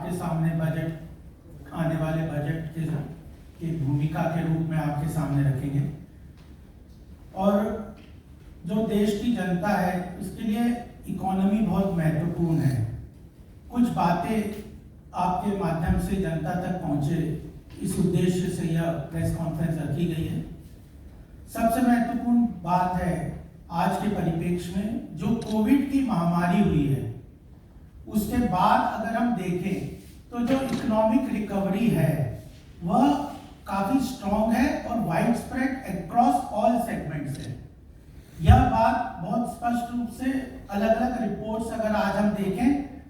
आपके सामने बजट, आने वाले बजट की भूमिका के रूप में आपके सामने रखेंगे। और जो देश की जनता है उसके लिए इकोनॉमी बहुत महत्वपूर्ण है। कुछ बातें आपके माध्यम से जनता तक पहुंचे, इस उद्देश्य से यह प्रेस कॉन्फ्रेंस रखी गई है। सबसे महत्वपूर्ण बात है आज के परिप्रेक्ष्य में जो कोविड की महामारी हुई है, उसके बाद अगर हम देखें तो जो इकोनॉमिक रिकवरी है वह काफी स्ट्रॉन्ग है और wide spread across all segments है। यह बात बहुत स्पष्ट रूप से अलग अलग रिपोर्ट्स अगर आज हम देखें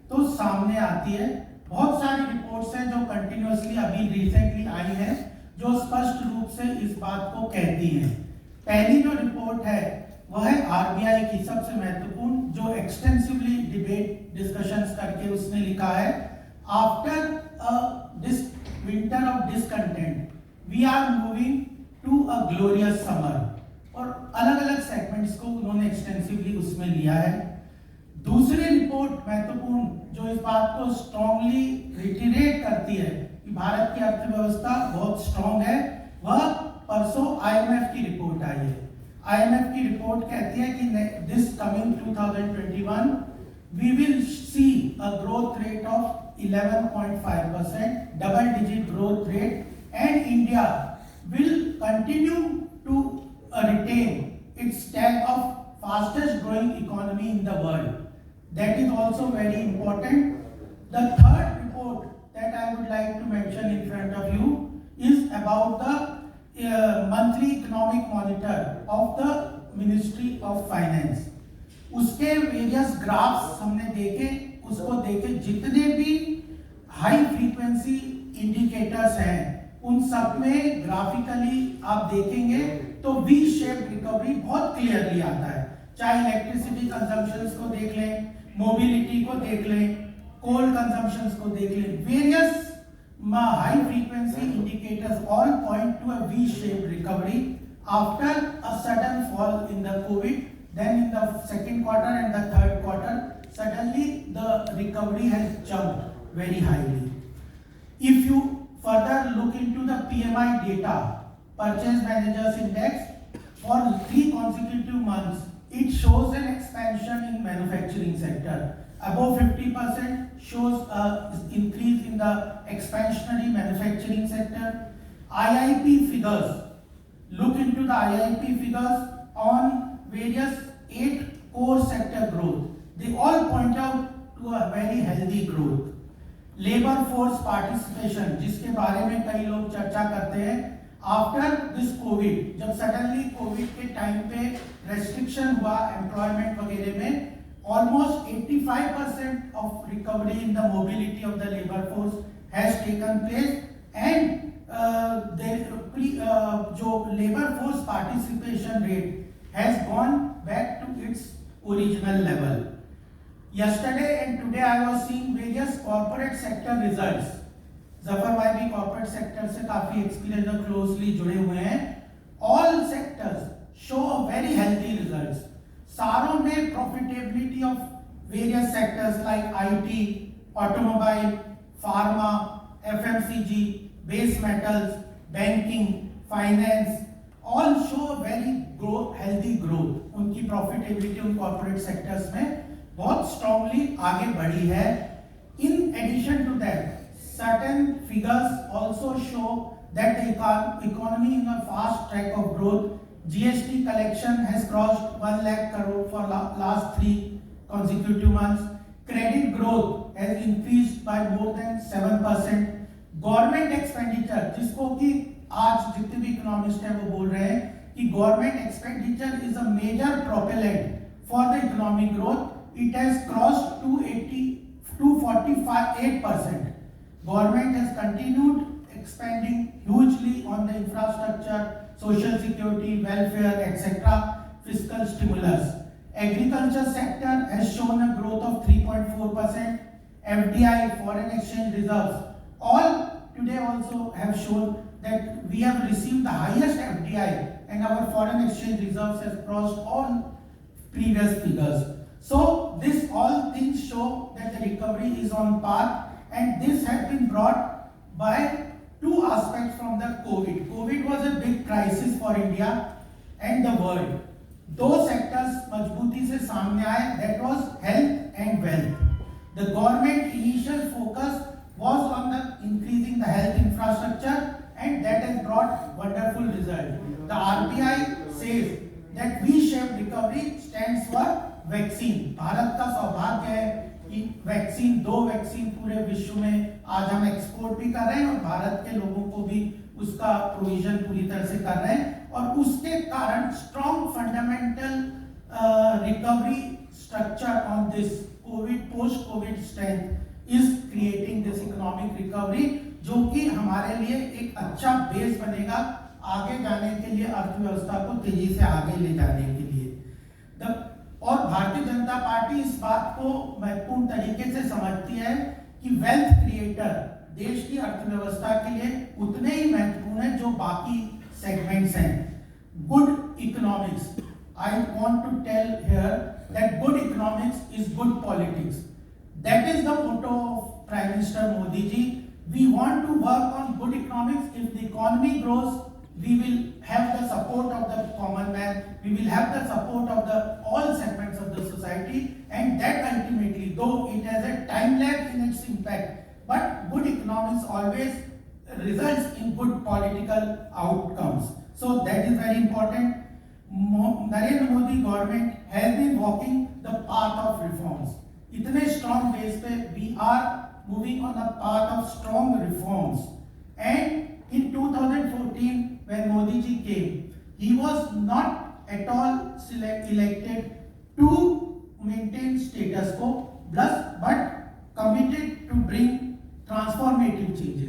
तो सामने आती है। बहुत सारी रिपोर्ट्स हैं जो कंटिन्यूअसली अभी रिसेंटली आई है जो स्पष्ट रूप से इस बात को कहती हैं। पहली जो रिपोर्ट है वह है आरबीआई की, सबसे महत्वपूर्ण, जो एक्सटेंसिवली डिस्कशंस करके उसने लिखा है, after this winter of discontent we are moving to a glorious summer. और अलग अलग सेगमेंट्स को उन्होंने एक्सटेंसिवली उसमें लिया है। दूसरी रिपोर्ट महत्वपूर्ण जो इस बात को स्ट्रांगली रिटेरेट करती है कि भारत की अर्थव्यवस्था बहुत स्ट्रांग है, वह परसों आईएमएफ की रिपोर्ट आई है। आईएमएफ की रिपोर्ट कहती है कि this coming 2021 we will see a growth rate of 11.5%, double digit growth rate, and India will continue to retain its tag of fastest growing economy in the world. That is also very important. The third report that I would like to mention in front of you is about the monthly economic monitor of the Ministry of Finance. उसके various graphs हमने देखे, उसको देखे, जितने भी high frequency indicators हैं उन सब में ग्राफिकली आप देखेंगे तो वी शेप रिकवरी बहुत क्लियरली आता है। चाहे इलेक्ट्रिसिटी कंजम्पशंस को देख लें, मोबिलिटी को देख लें, कोल कंजम्पशंस को देख लें, various high frequency indicators all point to a V shape recovery after a sudden fall in the COVID. Then in the second quarter and the third quarter suddenly the recovery has jumped very highly. If you further look into the PMI data, Purchase Managers Index, for 3 consecutive months, it shows an expansion in manufacturing sector. Above 50% shows an increase in the expansionary manufacturing sector. IIP figures, look into the IIP figures on various 8 core sector growth. They all point out to a very healthy growth. Labour force participation, जिसके बारे में कई लोग चर्चा करते हैं, after this Covid, जब suddenly Covid के टाइम पे रेस्ट्रिक्शन हुआ एम्प्लॉयमेंट वगैरह में, almost 85% of recovery in the mobility of the labour force has taken place and जो labour force participation rate has gone back to its original level. Yesterday and today I was seeing various corporate sector results. Zafar भाई भी corporate sector से काफी experience और closely जुड़े हुए हैं। All sectors show very healthy results. सारों में profitability of various sectors like IT, automobile, pharma, FMCG, base metals, banking, finance, all show very healthy growth. उनकी profitability उन corporate sectors में बहुत स्ट्रांगली आगे बढ़ी है। In addition to that, certain figures also show that the economy in a fast track of growth. GST collection has crossed 1 lakh crore for last 3 consecutive months. Credit growth has increased by more than 7%. Government expenditure, जिसको कि आज जितने भी economist हैं वो बोल रहे हैं कि government expenditure is a major propellant for the economic growth. It has crossed 248%. Government has continued expanding hugely on the infrastructure, social security, welfare, etc. Fiscal stimulus. Agriculture sector has shown a growth of 3.4%. FDI, foreign exchange reserves, all today also have shown that we have received the highest FDI and our foreign exchange reserves has crossed all previous figures. So this all things show that the recovery is on path and this has brought by two aspects from the COVID. COVID was a big crisis for India and the world. दो sectors मजबूती से सामने आए, that was health and wealth. The government initial focus was on the increasing the health infrastructure and that has brought wonderful result. The RBI says that V-shaped recovery stands for vaccine. Bharat का सौभाग्य है कि vaccine, 2 vaccine पूरे विश्व में आज हम export भी कर रहे हैं और भारत के लोगों को भी उसका प्रोविजन पूरी तरह से कर रहे हैं और उसके कारण strong fundamental recovery structure on this Covid post Covid strength is creating this economic recovery, जो कि हमारे लिए एक अच्छा बेस बनेगा आगे जाने के लिए, अर्थव्यवस्था को तेजी से आगे ले जाने के लिए। और भारतीय जनता पार्टी इस बात को महत्वपूर्ण तरीके से समझती है कि वेल्थ क्रिएटर देश की अर्थव्यवस्था के लिए उतने ही महत्वपूर्ण है जो बाकी सेगमेंट्स हैं। Good economics, I want to tell here that good economics is good politics. That is the motto of prime minister Modi ji. We want to work on good economics. If the economy grows, we will have the support of the common man. We will have the support of the all segments of the society, and that ultimately, though it has a time lag in its impact, but good economics always results in good political outcomes. So that is very important. Narendra Modi government has been walking the path of reforms. इतने strong base पे we are moving on a path of strong reforms. And in 2014, when Modi ji came, he was not at all elected to maintain status quo, but committed to bring transformative changes.